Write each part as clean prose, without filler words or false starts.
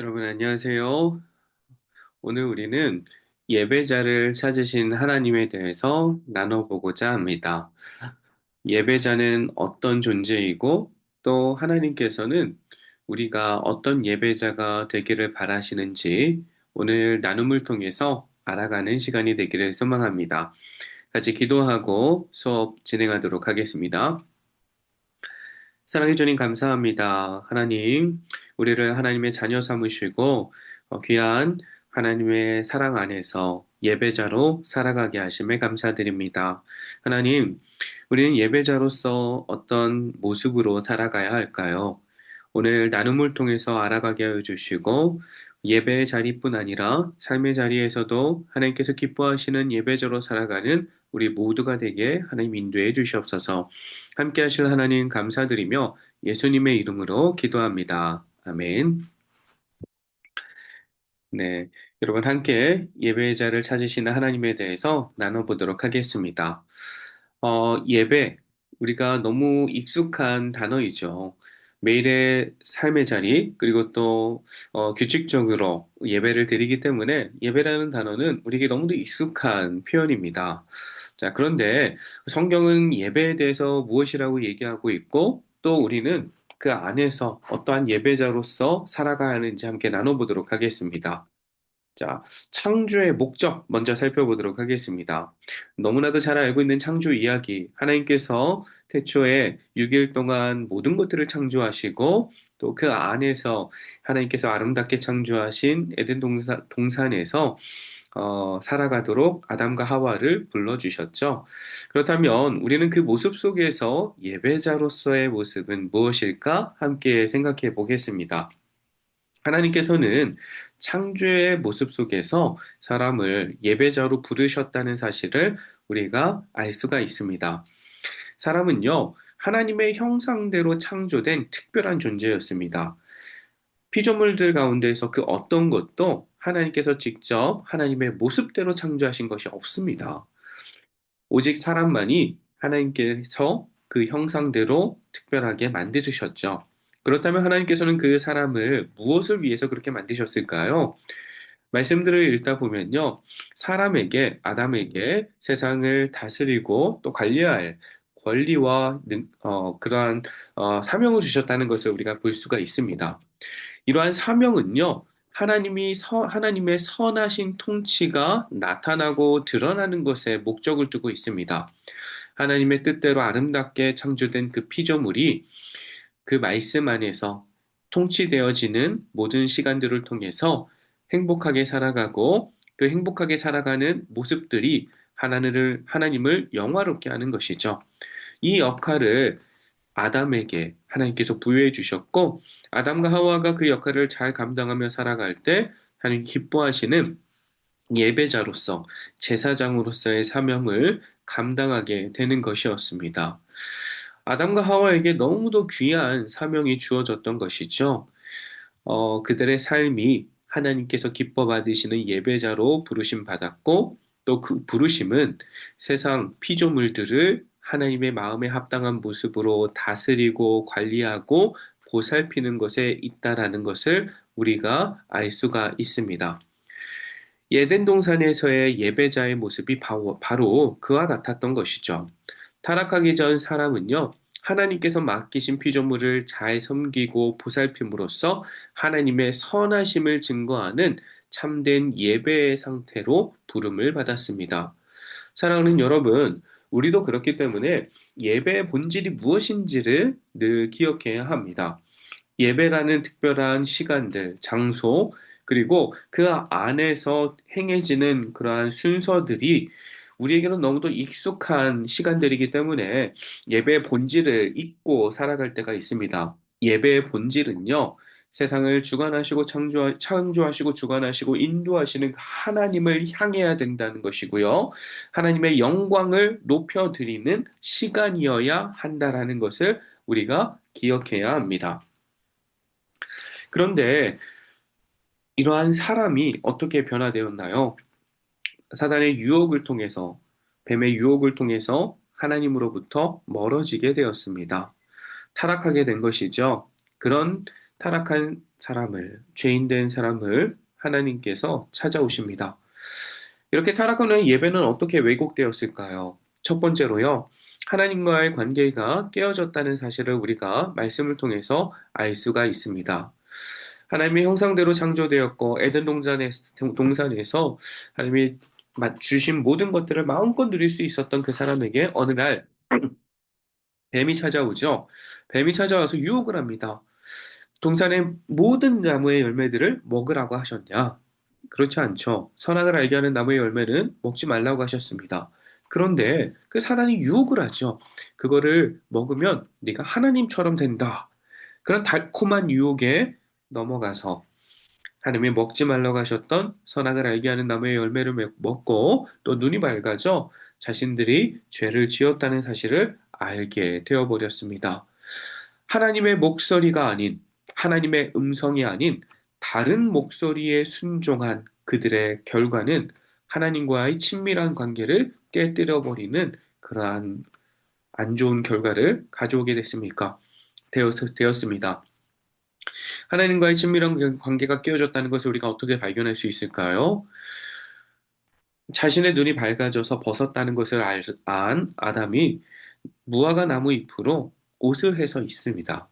여러분 안녕하세요. 오늘 우리는 예배자를 찾으신 하나님에 대해서 나눠보고자 합니다. 예배자는 어떤 존재이고 또 하나님께서는 우리가 어떤 예배자가 되기를 바라시는지 오늘 나눔을 통해서 알아가는 시간이 되기를 소망합니다. 같이 기도하고 수업 진행하도록 하겠습니다. 사랑해 주님 감사합니다. 하나님, 우리를 하나님의 자녀 삼으시고 귀한 하나님의 사랑 안에서 예배자로 살아가게 하심에 감사드립니다. 하나님, 우리는 예배자로서 어떤 모습으로 살아가야 할까요? 오늘 나눔을 통해서 알아가게 하여 주시고 예배의 자리뿐 아니라 삶의 자리에서도 하나님께서 기뻐하시는 예배자로 살아가는 우리 모두가 되게 하나님 인도해 주시옵소서. 함께 하실 하나님 감사드리며 예수님의 이름으로 기도합니다. 아멘. 네. 여러분 함께 예배자를 찾으시는 하나님에 대해서 나눠보도록 하겠습니다. 예배. 우리가 너무 익숙한 단어이죠. 매일의 삶의 자리, 그리고 또, 규칙적으로 예배를 드리기 때문에 예배라는 단어는 우리에게 너무도 익숙한 표현입니다. 자, 그런데 성경은 예배에 대해서 무엇이라고 얘기하고 있고, 또 우리는 그 안에서 어떠한 예배자로서 살아가야 하는지 함께 나눠보도록 하겠습니다. 자, 창조의 목적 먼저 살펴보도록 하겠습니다. 너무나도 잘 알고 있는 창조 이야기. 하나님께서 태초에 6일 동안 모든 것들을 창조하시고 또 그 안에서 하나님께서 아름답게 창조하신 에덴 동산에서 살아가도록 아담과 하와를 불러주셨죠. 그렇다면 우리는 그 모습 속에서 예배자로서의 모습은 무엇일까? 함께 생각해 보겠습니다. 하나님께서는 창조의 모습 속에서 사람을 예배자로 부르셨다는 사실을 우리가 알 수가 있습니다. 사람은요, 하나님의 형상대로 창조된 특별한 존재였습니다. 피조물들 가운데서 그 어떤 것도 하나님께서 직접 하나님의 모습대로 창조하신 것이 없습니다. 오직 사람만이 하나님께서 그 형상대로 특별하게 만드셨죠. 그렇다면 하나님께서는 그 사람을 무엇을 위해서 그렇게 만드셨을까요? 말씀들을 읽다 보면요. 아담에게 세상을 다스리고 또 관리할 권리와 그러한 사명을 주셨다는 것을 우리가 볼 수가 있습니다. 이러한 사명은요, 하나님의 선하신 통치가 나타나고 드러나는 것에 목적을 두고 있습니다. 하나님의 뜻대로 아름답게 창조된 그 피조물이 그 말씀 안에서 통치되어지는 모든 시간들을 통해서 행복하게 살아가고 그 행복하게 살아가는 모습들이 하나님을 영화롭게 하는 것이죠. 이 역할을 아담에게 하나님께서 부여해 주셨고, 아담과 하와가 그 역할을 잘 감당하며 살아갈 때 하나님 기뻐하시는 예배자로서, 제사장으로서의 사명을 감당하게 되는 것이었습니다. 아담과 하와에게 너무도 귀한 사명이 주어졌던 것이죠. 그들의 삶이 하나님께서 기뻐 받으시는 예배자로 부르심 받았고, 또 그 부르심은 세상 피조물들을 하나님의 마음에 합당한 모습으로 다스리고 관리하고 보살피는 것에 있다라는 것을 우리가 알 수가 있습니다. 예덴 동산에서의 예배자의 모습이 바로 그와 같았던 것이죠. 타락하기 전 사람은요, 하나님께서 맡기신 피조물을 잘 섬기고 보살핌으로써 하나님의 선하심을 증거하는 참된 예배의 상태로 부름을 받았습니다. 사랑하는 여러분, 우리도 그렇기 때문에 예배의 본질이 무엇인지를 늘 기억해야 합니다. 예배라는 특별한 시간들, 장소, 그리고 그 안에서 행해지는 그러한 순서들이 우리에게는 너무도 익숙한 시간들이기 때문에 예배의 본질을 잊고 살아갈 때가 있습니다. 예배의 본질은요, 세상을 주관하시고 창조하시고 주관하시고 인도하시는 그 하나님을 향해야 된다는 것이고요. 하나님의 영광을 높여드리는 시간이어야 한다라는 것을 우리가 기억해야 합니다. 그런데 이러한 사람이 어떻게 변화되었나요? 사단의 유혹을 통해서, 뱀의 유혹을 통해서 하나님으로부터 멀어지게 되었습니다. 타락하게 된 것이죠. 그런 타락한 사람을, 죄인된 사람을 하나님께서 찾아오십니다. 이렇게 타락한 후에 예배는 어떻게 왜곡되었을까요? 첫 번째로요, 하나님과의 관계가 깨어졌다는 사실을 우리가 말씀을 통해서 알 수가 있습니다. 하나님의 형상대로 창조되었고 에덴 동산에서 하나님이 주신 모든 것들을 마음껏 누릴 수 있었던 그 사람에게 어느 날 뱀이 찾아오죠. 뱀이 찾아와서 유혹을 합니다. 동산의 모든 나무의 열매들을 먹으라고 하셨냐? 그렇지 않죠. 선악을 알게 하는 나무의 열매는 먹지 말라고 하셨습니다. 그런데 그 사단이 유혹을 하죠. 그거를 먹으면 네가 하나님처럼 된다. 그런 달콤한 유혹에 넘어가서 하나님이 먹지 말라고 하셨던 선악을 알게 하는 나무의 열매를 먹고 또 눈이 밝아져 자신들이 죄를 지었다는 사실을 알게 되어버렸습니다. 하나님의 목소리가 아닌 하나님의 음성이 아닌 다른 목소리에 순종한 그들의 결과는 하나님과의 친밀한 관계를 깨뜨려버리는 그러한 안 좋은 결과를 가져오게 되었습니다. 하나님과의 친밀한 관계가 깨어졌다는 것을 우리가 어떻게 발견할 수 있을까요? 자신의 눈이 밝아져서 벗었다는 것을 안 아담이 무화과 나무 잎으로 옷을 해서 입습니다.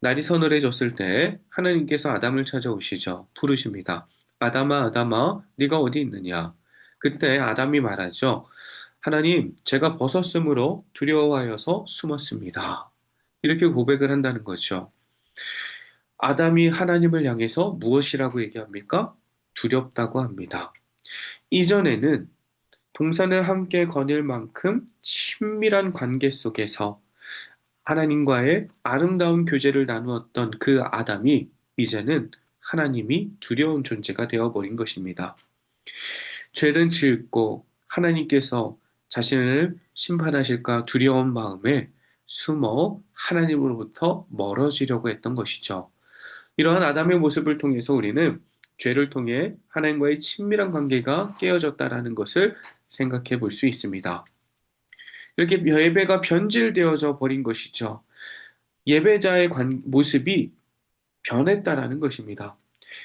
날이 서늘해졌을 때 하나님께서 아담을 찾아오시죠. 부르십니다. 아담아, 아담아, 네가 어디 있느냐? 그때 아담이 말하죠. 하나님, 제가 벗었으므로 두려워하여서 숨었습니다. 이렇게 고백을 한다는 거죠. 아담이 하나님을 향해서 무엇이라고 얘기합니까? 두렵다고 합니다. 이전에는 동산을 함께 거닐 만큼 친밀한 관계 속에서 하나님과의 아름다운 교제를 나누었던 그 아담이 이제는 하나님이 두려운 존재가 되어버린 것입니다. 죄는 짓고 하나님께서 자신을 심판하실까 두려운 마음에 숨어 하나님으로부터 멀어지려고 했던 것이죠. 이러한 아담의 모습을 통해서 우리는 죄를 통해 하나님과의 친밀한 관계가 깨어졌다라는 것을 생각해 볼 수 있습니다. 이렇게 예배가 변질되어져 버린 것이죠. 예배자의 모습이 변했다라는 것입니다.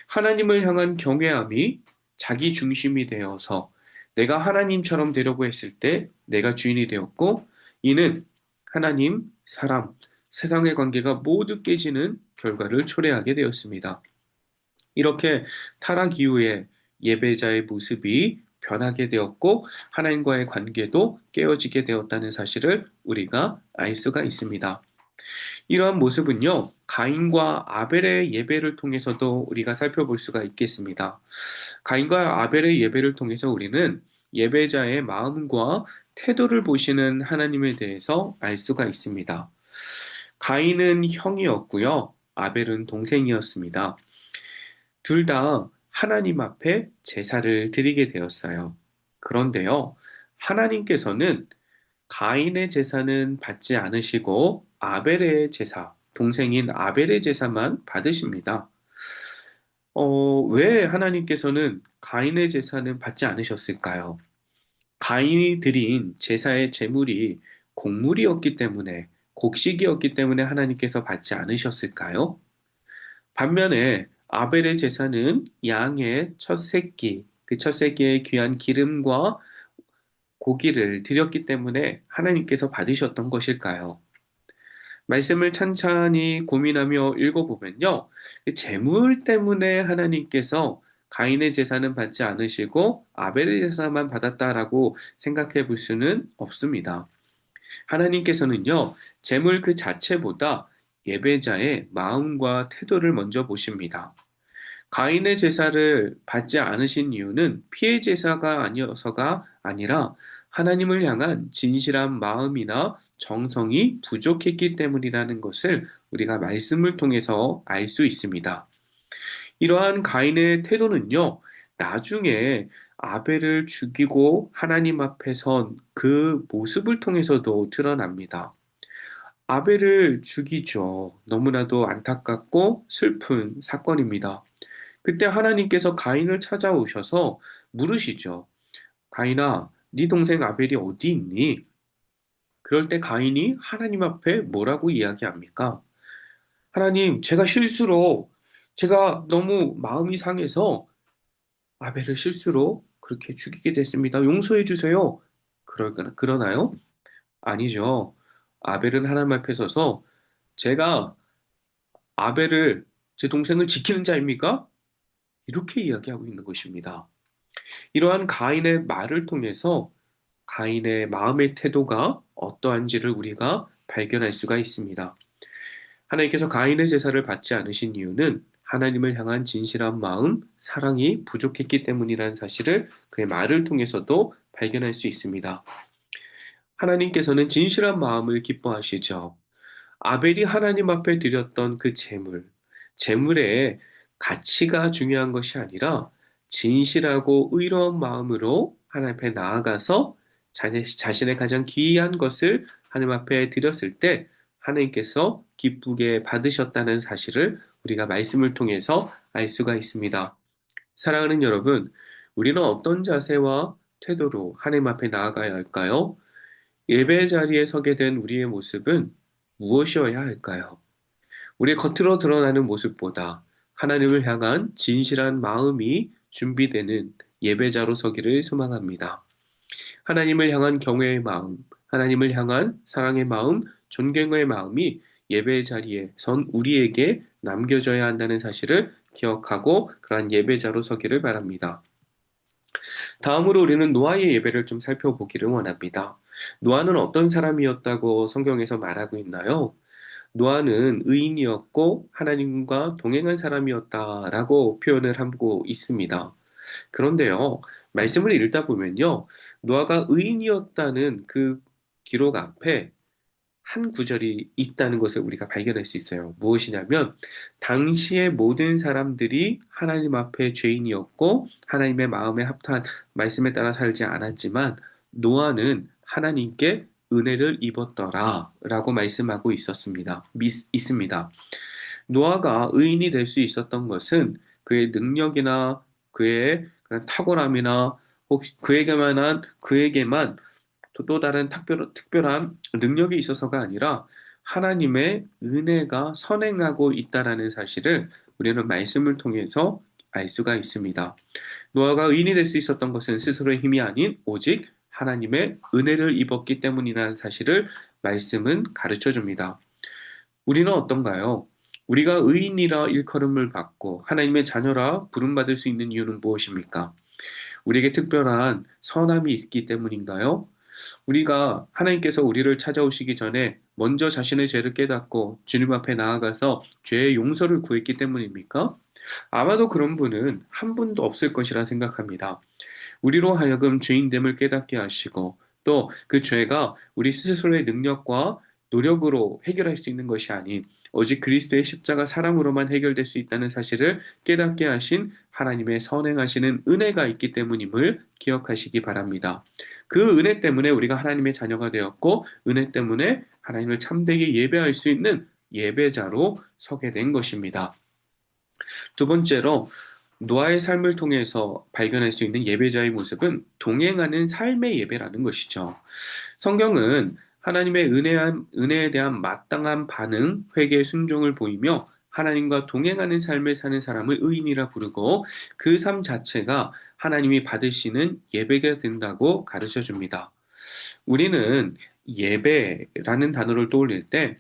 하나님을 향한 경외함이 자기 중심이 되어서 내가 하나님처럼 되려고 했을 때 내가 주인이 되었고 이는 하나님, 사람, 세상의 관계가 모두 깨지는 결과를 초래하게 되었습니다. 이렇게 타락 이후에 예배자의 모습이 변하게 되었고 하나님과의 관계도 깨어지게 되었다는 사실을 우리가 알 수가 있습니다. 이러한 모습은요, 가인과 아벨의 예배를 통해서도 우리가 살펴볼 수가 있겠습니다. 가인과 아벨의 예배를 통해서 우리는 예배자의 마음과 태도를 보시는 하나님에 대해서 알 수가 있습니다. 가인은 형이었고요, 아벨은 동생이었습니다. 둘 다 하나님 앞에 제사를 드리게 되었어요. 그런데요, 하나님께서는 가인의 제사는 받지 않으시고 아벨의 제사, 동생인 아벨의 제사만 받으십니다. 왜 하나님께서는 가인의 제사는 받지 않으셨을까요? 가인이 드린 제사의 제물이 곡물이었기 때문에, 곡식이었기 때문에 하나님께서 받지 않으셨을까요? 반면에 아벨의 제사는 양의 첫 새끼, 그 첫 새끼의 귀한 기름과 고기를 드렸기 때문에 하나님께서 받으셨던 것일까요? 말씀을 찬찬히 고민하며 읽어보면요. 그 재물 때문에 하나님께서 가인의 제사는 받지 않으시고 아벨의 제사만 받았다라고 생각해 볼 수는 없습니다. 하나님께서는요, 재물 그 자체보다 예배자의 마음과 태도를 먼저 보십니다. 가인의 제사를 받지 않으신 이유는 피해 제사가 아니어서가 아니라 하나님을 향한 진실한 마음이나 정성이 부족했기 때문이라는 것을 우리가 말씀을 통해서 알 수 있습니다. 이러한 가인의 태도는요, 나중에 아벨을 죽이고 하나님 앞에 선 그 모습을 통해서도 드러납니다. 아벨을 죽이죠. 너무나도 안타깝고 슬픈 사건입니다. 그때 하나님께서 가인을 찾아오셔서 물으시죠. 가인아, 네 동생 아벨이 어디 있니? 그럴 때 가인이 하나님 앞에 뭐라고 이야기합니까? 하나님, 제가 실수로, 제가 너무 마음이 상해서 아벨을 실수로 그렇게 죽이게 됐습니다. 용서해 주세요. 그러나요? 아니죠. 아벨은 하나님 앞에 서서 제가 아벨을, 제 동생을 지키는 자입니까? 이렇게 이야기하고 있는 것입니다. 이러한 가인의 말을 통해서 가인의 마음의 태도가 어떠한지를 우리가 발견할 수가 있습니다. 하나님께서 가인의 제사를 받지 않으신 이유는 하나님을 향한 진실한 마음, 사랑이 부족했기 때문이라는 사실을 그의 말을 통해서도 발견할 수 있습니다. 하나님께서는 진실한 마음을 기뻐하시죠. 아벨이 하나님 앞에 드렸던 그 제물의 가치가 중요한 것이 아니라 진실하고 의로운 마음으로 하나님 앞에 나아가서 자신의 가장 귀한 것을 하나님 앞에 드렸을 때 하나님께서 기쁘게 받으셨다는 사실을 우리가 말씀을 통해서 알 수가 있습니다. 사랑하는 여러분, 우리는 어떤 자세와 태도로 하나님 앞에 나아가야 할까요? 예배 자리에 서게 된 우리의 모습은 무엇이어야 할까요? 우리의 겉으로 드러나는 모습보다 하나님을 향한 진실한 마음이 준비되는 예배자로 서기를 소망합니다. 하나님을 향한 경외의 마음, 하나님을 향한 사랑의 마음, 존경의 마음이 예배 자리에 선 우리에게 남겨져야 한다는 사실을 기억하고 그러한 예배자로 서기를 바랍니다. 다음으로 우리는 노아의 예배를 좀 살펴보기를 원합니다. 노아는 어떤 사람이었다고 성경에서 말하고 있나요? 노아는 의인이었고 하나님과 동행한 사람이었다라고 표현을 하고 있습니다. 그런데요, 말씀을 읽다 보면요, 노아가 의인이었다는 그 기록 앞에 한 구절이 있다는 것을 우리가 발견할 수 있어요. 무엇이냐면, 당시의 모든 사람들이 하나님 앞에 죄인이었고, 하나님의 마음에 합한 말씀에 따라 살지 않았지만, 노아는 하나님께 은혜를 입었더라, 라고 말씀하고 있습니다. 노아가 의인이 될 수 있었던 것은 그의 능력이나 그의 그런 탁월함이나 혹시 그에게만 또 다른 특별한 능력이 있어서가 아니라 하나님의 은혜가 선행하고 있다라는 사실을 우리는 말씀을 통해서 알 수가 있습니다. 노아가 의인이 될 수 있었던 것은 스스로의 힘이 아닌 오직 하나님의 은혜를 입었기 때문이라는 사실을 말씀은 가르쳐 줍니다. 우리는 어떤가요? 우리가 의인이라 일컬음을 받고 하나님의 자녀라 부름받을 수 있는 이유는 무엇입니까? 우리에게 특별한 선함이 있기 때문인가요? 우리가 하나님께서 우리를 찾아오시기 전에 먼저 자신의 죄를 깨닫고 주님 앞에 나아가서 죄의 용서를 구했기 때문입니까? 아마도 그런 분은 한 분도 없을 것이라 생각합니다. 우리로 하여금 죄인됨을 깨닫게 하시고 또 그 죄가 우리 스스로의 능력과 노력으로 해결할 수 있는 것이 아닌 오직 그리스도의 십자가 사랑으로만 해결될 수 있다는 사실을 깨닫게 하신 하나님의 선행하시는 은혜가 있기 때문임을 기억하시기 바랍니다. 그 은혜 때문에 우리가 하나님의 자녀가 되었고 은혜 때문에 하나님을 참되게 예배할 수 있는 예배자로 서게 된 것입니다. 두 번째로 노아의 삶을 통해서 발견할 수 있는 예배자의 모습은 동행하는 삶의 예배라는 것이죠. 성경은 하나님의 은혜에 대한 마땅한 반응, 회개, 순종을 보이며 하나님과 동행하는 삶을 사는 사람을 의인이라 부르고 그 삶 자체가 하나님이 받으시는 예배가 된다고 가르쳐 줍니다. 우리는 예배라는 단어를 떠올릴 때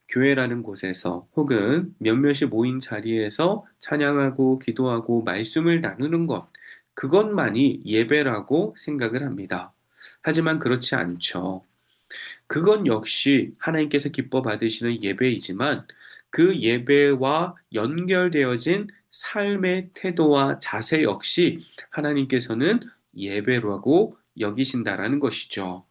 교회라는 곳에서 혹은 몇몇이 모인 자리에서 찬양하고 기도하고 말씀을 나누는 것, 그것만이 예배라고 생각을 합니다. 하지만 그렇지 않죠. 그건 역시 하나님께서 기뻐 받으시는 예배이지만 그 예배와 연결되어진 삶의 태도와 자세 역시 하나님께서는 예배라고 여기신다라는 것이죠.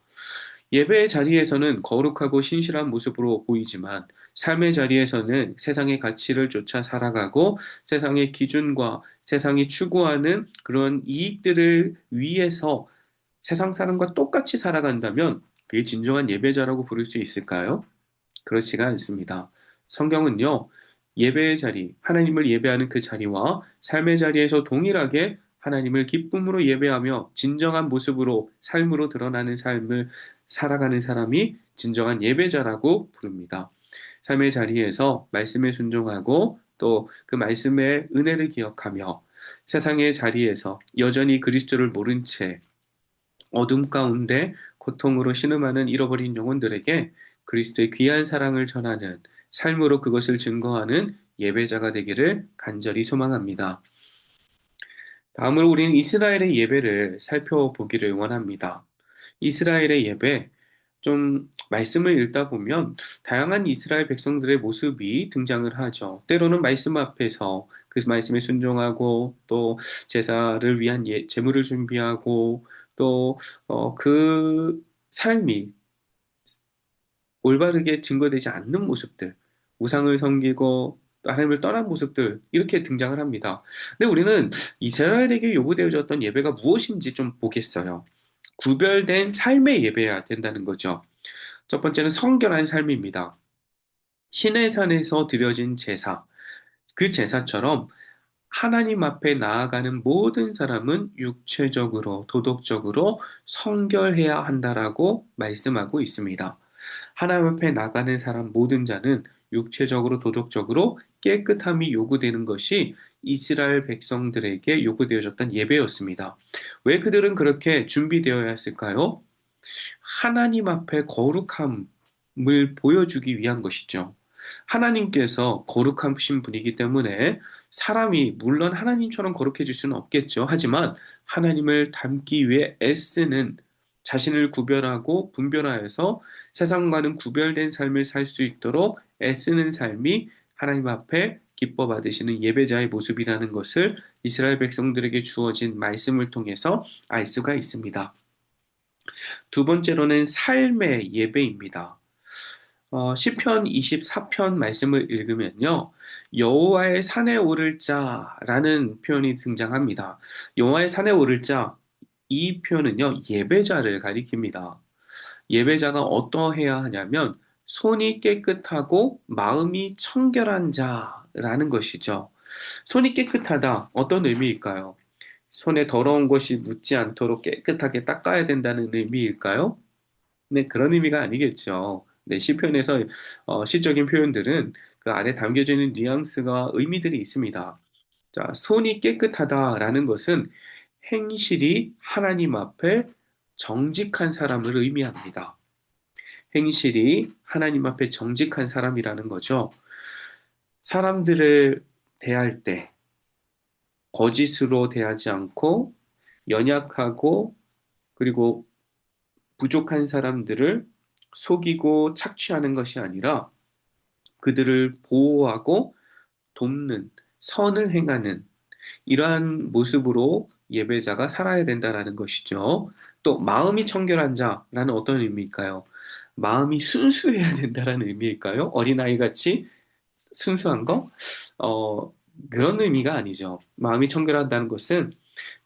예배의 자리에서는 거룩하고 신실한 모습으로 보이지만 삶의 자리에서는 세상의 가치를 쫓아 살아가고 세상의 기준과 세상이 추구하는 그런 이익들을 위해서 세상 사람과 똑같이 살아간다면 그게 진정한 예배자라고 부를 수 있을까요? 그렇지가 않습니다. 성경은요, 예배의 자리, 하나님을 예배하는 그 자리와 삶의 자리에서 동일하게 하나님을 기쁨으로 예배하며 진정한 모습으로 삶으로 드러나는 삶을 살아가는 사람이 진정한 예배자라고 부릅니다. 삶의 자리에서 말씀에 순종하고 또 그 말씀의 은혜를 기억하며 세상의 자리에서 여전히 그리스도를 모른 채 어둠 가운데 고통으로 신음하는 잃어버린 영혼들에게 그리스도의 귀한 사랑을 전하는 삶으로 그것을 증거하는 예배자가 되기를 간절히 소망합니다. 다음으로 우리는 이스라엘의 예배를 살펴보기를 원합니다. 이스라엘의 예배, 좀 말씀을 읽다 보면 다양한 이스라엘 백성들의 모습이 등장을 하죠. 때로는 말씀 앞에서 그 말씀에 순종하고 또 제사를 위한 제물을 준비하고 또 그 삶이 올바르게 증거되지 않는 모습들, 우상을 섬기고 하나님을 떠난 모습들 이렇게 등장을 합니다. 근데 우리는 이스라엘에게 요구되어졌던 예배가 무엇인지 좀 보겠어요. 구별된 삶의 예배여야 된다는 거죠. 첫 번째는 성결한 삶입니다. 신의 산에서 드려진 제사, 그 제사처럼 하나님 앞에 나아가는 모든 사람은 육체적으로, 도덕적으로 성결해야 한다라고 말씀하고 있습니다. 하나님 앞에 나가는 사람 모든 자는 육체적으로, 도덕적으로 깨끗함이 요구되는 것이 이스라엘 백성들에게 요구되어졌던 예배였습니다. 왜 그들은 그렇게 준비되어야 했을까요? 하나님 앞에 거룩함을 보여주기 위한 것이죠. 하나님께서 거룩하신 분이기 때문에 사람이 물론 하나님처럼 거룩해질 수는 없겠죠. 하지만 하나님을 닮기 위해 애쓰는 자신을 구별하고 분별하여서 세상과는 구별된 삶을 살 수 있도록 애쓰는 삶이 하나님 앞에 기뻐 받으시는 예배자의 모습이라는 것을 이스라엘 백성들에게 주어진 말씀을 통해서 알 수가 있습니다. 두 번째로는 삶의 예배입니다. 시편 24편 말씀을 읽으면요. 여호와의 산에 오를 자라는 표현이 등장합니다. 여호와의 산에 오를 자, 이 표현은요. 예배자를 가리킵니다. 예배자가 어떠해야 하냐면 손이 깨끗하고 마음이 청결한 자라는 것이죠. 손이 깨끗하다. 어떤 의미일까요? 손에 더러운 것이 묻지 않도록 깨끗하게 닦아야 된다는 의미일까요? 네, 그런 의미가 아니겠죠. 네, 시편에서 시적인 표현들은 그 안에 담겨져 있는 뉘앙스가 의미들이 있습니다. 자, 손이 깨끗하다라는 것은 행실이 하나님 앞에 정직한 사람을 의미합니다. 행실이 하나님 앞에 정직한 사람이라는 거죠. 사람들을 대할 때 거짓으로 대하지 않고 연약하고 그리고 부족한 사람들을 속이고 착취하는 것이 아니라 그들을 보호하고 돕는 선을 행하는 이러한 모습으로 예배자가 살아야 된다라는 것이죠. 또 마음이 청결한 자라는 어떤 의미일까요? 마음이 순수해야 된다라는 의미일까요? 어린아이 같이 순수한 거? 어, 그런 의미가 아니죠. 마음이 청결한다는 것은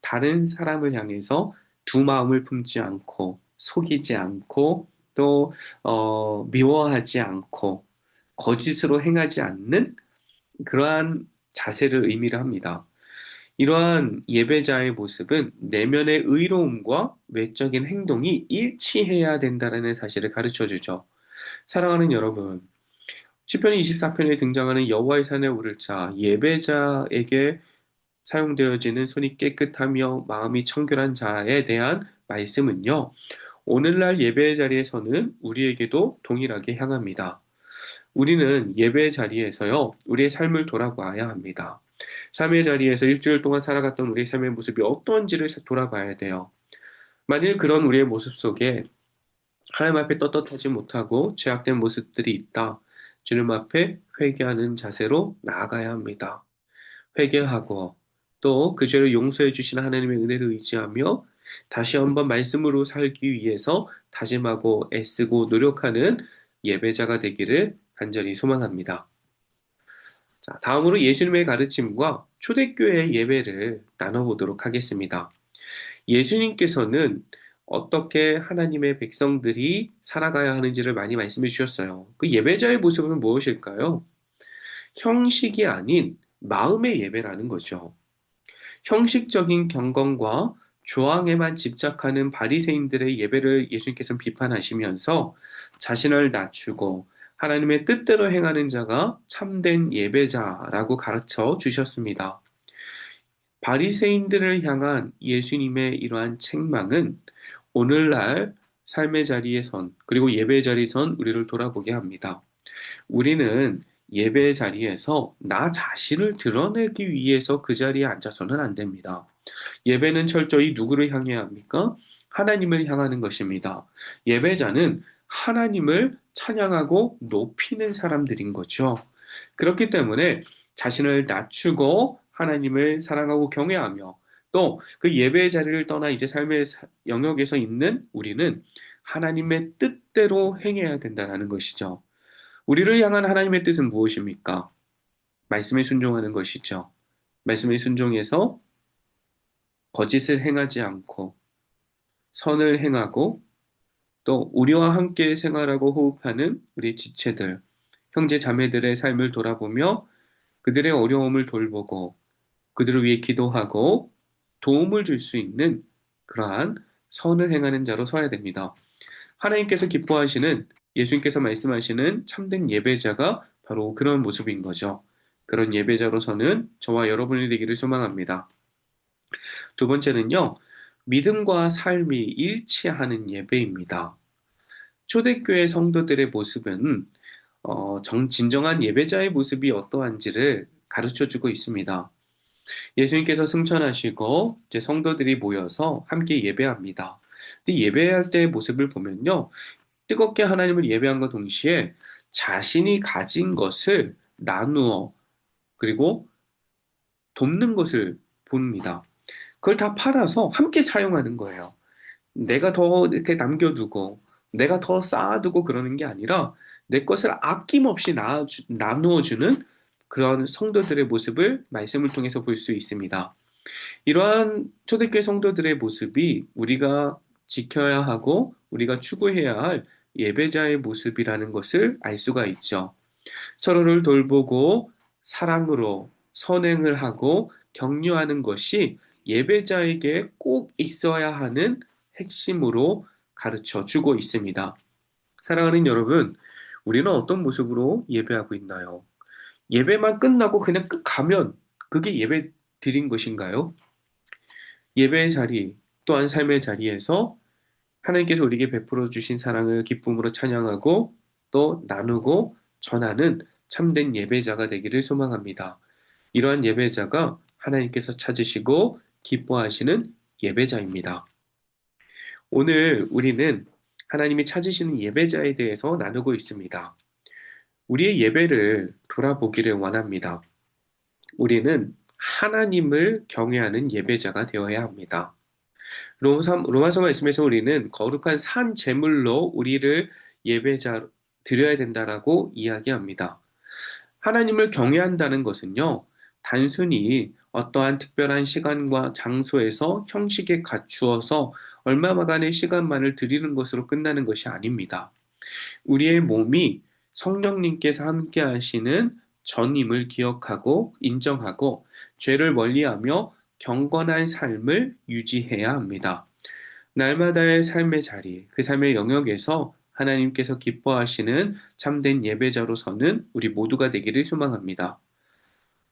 다른 사람을 향해서 두 마음을 품지 않고 속이지 않고 또 미워하지 않고 거짓으로 행하지 않는 그러한 자세를 의미를 합니다. 이러한 예배자의 모습은 내면의 의로움과 외적인 행동이 일치해야 된다는 사실을 가르쳐 주죠. 사랑하는 여러분, 시편 24편에 등장하는 여호와의 산에 오를 자, 예배자에게 사용되어지는 손이 깨끗하며 마음이 청결한 자에 대한 말씀은요, 오늘날 예배 자리에서는 우리에게도 동일하게 향합니다. 우리는 예배 자리에서요, 우리의 삶을 돌아봐야 합니다. 삶의 자리에서 일주일 동안 살아갔던 우리의 삶의 모습이 어떤지를 돌아봐야 돼요. 만일 그런 우리의 모습 속에 하나님 앞에 떳떳하지 못하고 죄악된 모습들이 있다. 주님 앞에 회개하는 자세로 나아가야 합니다. 회개하고 또 그 죄를 용서해 주시는 하나님의 은혜를 의지하며 다시 한번 말씀으로 살기 위해서 다짐하고 애쓰고 노력하는 예배자가 되기를 간절히 소망합니다. 자, 다음으로 예수님의 가르침과 초대교회의 예배를 나눠보도록 하겠습니다. 예수님께서는 어떻게 하나님의 백성들이 살아가야 하는지를 많이 말씀해 주셨어요. 그 예배자의 모습은 무엇일까요? 형식이 아닌 마음의 예배라는 거죠. 형식적인 경건과 조항에만 집착하는 바리새인들의 예배를 예수님께서는 비판하시면서 자신을 낮추고 하나님의 뜻대로 행하는 자가 참된 예배자라고 가르쳐 주셨습니다. 바리새인들을 향한 예수님의 이러한 책망은 오늘날 삶의 자리에 선, 그리고 예배 자리에 선 우리를 돌아보게 합니다. 우리는 예배 자리에서 나 자신을 드러내기 위해서 그 자리에 앉아서는 안 됩니다. 예배는 철저히 누구를 향해야 합니까? 하나님을 향하는 것입니다. 예배자는 하나님을 찬양하고 높이는 사람들인 거죠. 그렇기 때문에 자신을 낮추고 하나님을 사랑하고 경외하며 또 그 예배의 자리를 떠나 이제 삶의 영역에서 있는 우리는 하나님의 뜻대로 행해야 된다는 것이죠. 우리를 향한 하나님의 뜻은 무엇입니까? 말씀에 순종하는 것이죠. 말씀에 순종해서 거짓을 행하지 않고 선을 행하고 또 우리와 함께 생활하고 호흡하는 우리 지체들, 형제 자매들의 삶을 돌아보며 그들의 어려움을 돌보고 그들을 위해 기도하고 도움을 줄 수 있는 그러한 선을 행하는 자로 서야 됩니다. 하나님께서 기뻐하시는 예수님께서 말씀하시는 참된 예배자가 바로 그런 모습인 거죠. 그런 예배자로서는 저와 여러분이 되기를 소망합니다. 두 번째는요, 믿음과 삶이 일치하는 예배입니다. 초대교회 성도들의 모습은 진정한 예배자의 모습이 어떠한지를 가르쳐 주고 있습니다. 예수님께서 승천하시고 이제 성도들이 모여서 함께 예배합니다. 근데 예배할 때의 모습을 보면요, 뜨겁게 하나님을 예배함과 동시에 자신이 가진 것을 나누어 그리고 돕는 것을 봅니다. 그걸 다 팔아서 함께 사용하는 거예요. 내가 더 이렇게 남겨두고 내가 더 쌓아두고 그러는 게 아니라 내 것을 아낌없이 나누어주는 그런 성도들의 모습을 말씀을 통해서 볼 수 있습니다. 이러한 초대교회 성도들의 모습이 우리가 지켜야 하고 우리가 추구해야 할 예배자의 모습이라는 것을 알 수가 있죠. 서로를 돌보고 사랑으로 선행을 하고 격려하는 것이 예배자에게 꼭 있어야 하는 핵심으로 가르쳐 주고 있습니다. 사랑하는 여러분, 우리는 어떤 모습으로 예배하고 있나요? 예배만 끝나고 그냥 끝 가면 그게 예배 드린 것인가요? 예배의 자리, 또한 삶의 자리에서 하나님께서 우리에게 베풀어 주신 사랑을 기쁨으로 찬양하고 또 나누고 전하는 참된 예배자가 되기를 소망합니다. 이러한 예배자가 하나님께서 찾으시고 기뻐하시는 예배자입니다. 오늘 우리는 하나님이 찾으시는 예배자에 대해서 나누고 있습니다. 우리의 예배를 돌아보기를 원합니다. 우리는 하나님을 경외하는 예배자가 되어야 합니다. 로마서 말씀에서 우리는 거룩한 산 제물로 우리를 예배자 드려야 된다라고 이야기합니다. 하나님을 경외한다는 것은요, 단순히 어떠한 특별한 시간과 장소에서 형식에 갖추어서 얼마만간의 시간만을 드리는 것으로 끝나는 것이 아닙니다. 우리의 몸이 성령님께서 함께 하시는 전임을 기억하고 인정하고 죄를 멀리하며 경건한 삶을 유지해야 합니다. 날마다의 삶의 자리, 그 삶의 영역에서 하나님께서 기뻐하시는 참된 예배자로서는 우리 모두가 되기를 소망합니다.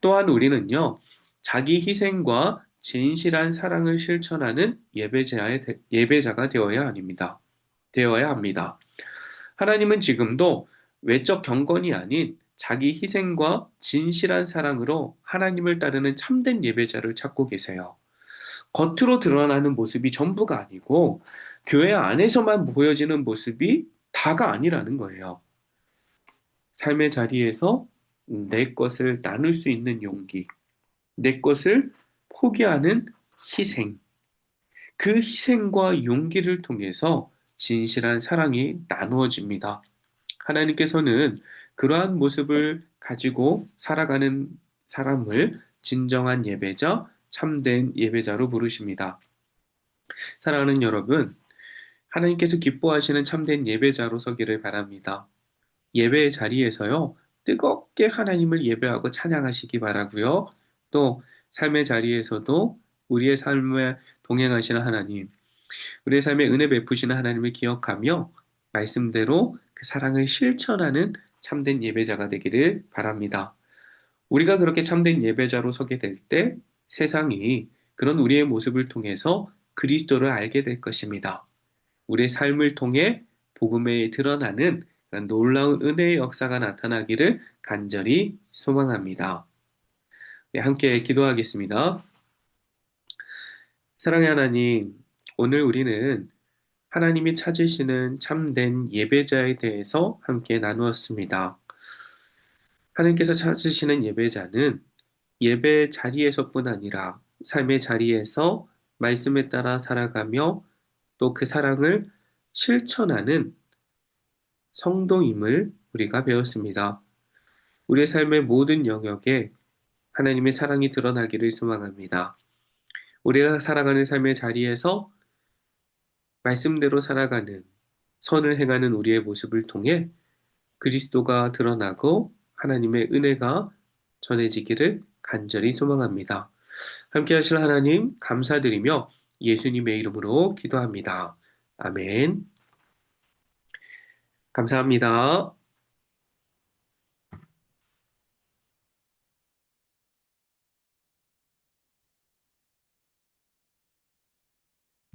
또한 우리는요, 자기 희생과 진실한 사랑을 실천하는 예배자가 되어야 합니다. 하나님은 지금도 외적 경건이 아닌 자기 희생과 진실한 사랑으로 하나님을 따르는 참된 예배자를 찾고 계세요. 겉으로 드러나는 모습이 전부가 아니고 교회 안에서만 보여지는 모습이 다가 아니라는 거예요. 삶의 자리에서 내 것을 나눌 수 있는 용기, 내 것을 포기하는 희생, 그 희생과 용기를 통해서 진실한 사랑이 나누어집니다. 하나님께서는 그러한 모습을 가지고 살아가는 사람을 진정한 예배자, 참된 예배자로 부르십니다. 사랑하는 여러분, 하나님께서 기뻐하시는 참된 예배자로 서기를 바랍니다. 예배의 자리에서요, 뜨겁게 하나님을 예배하고 찬양하시기 바라고요. 또 삶의 자리에서도 우리의 삶에 동행하시는 하나님, 우리의 삶에 은혜 베푸시는 하나님을 기억하며 말씀대로 그 사랑을 실천하는 참된 예배자가 되기를 바랍니다. 우리가 그렇게 참된 예배자로 서게 될 때 세상이 그런 우리의 모습을 통해서 그리스도를 알게 될 것입니다. 우리의 삶을 통해 복음에 드러나는 그런 놀라운 은혜의 역사가 나타나기를 간절히 소망합니다. 네, 함께 기도하겠습니다. 사랑의 하나님, 오늘 우리는 하나님이 찾으시는 참된 예배자에 대해서 함께 나누었습니다. 하나님께서 찾으시는 예배자는 예배 자리에서뿐 아니라 삶의 자리에서 말씀에 따라 살아가며 또 그 사랑을 실천하는 성도임을 우리가 배웠습니다. 우리의 삶의 모든 영역에 하나님의 사랑이 드러나기를 소망합니다. 우리가 살아가는 삶의 자리에서 말씀대로 살아가는 선을 행하는 우리의 모습을 통해 그리스도가 드러나고 하나님의 은혜가 전해지기를 간절히 소망합니다. 함께 하실 하나님 감사드리며 예수님의 이름으로 기도합니다. 아멘. 감사합니다.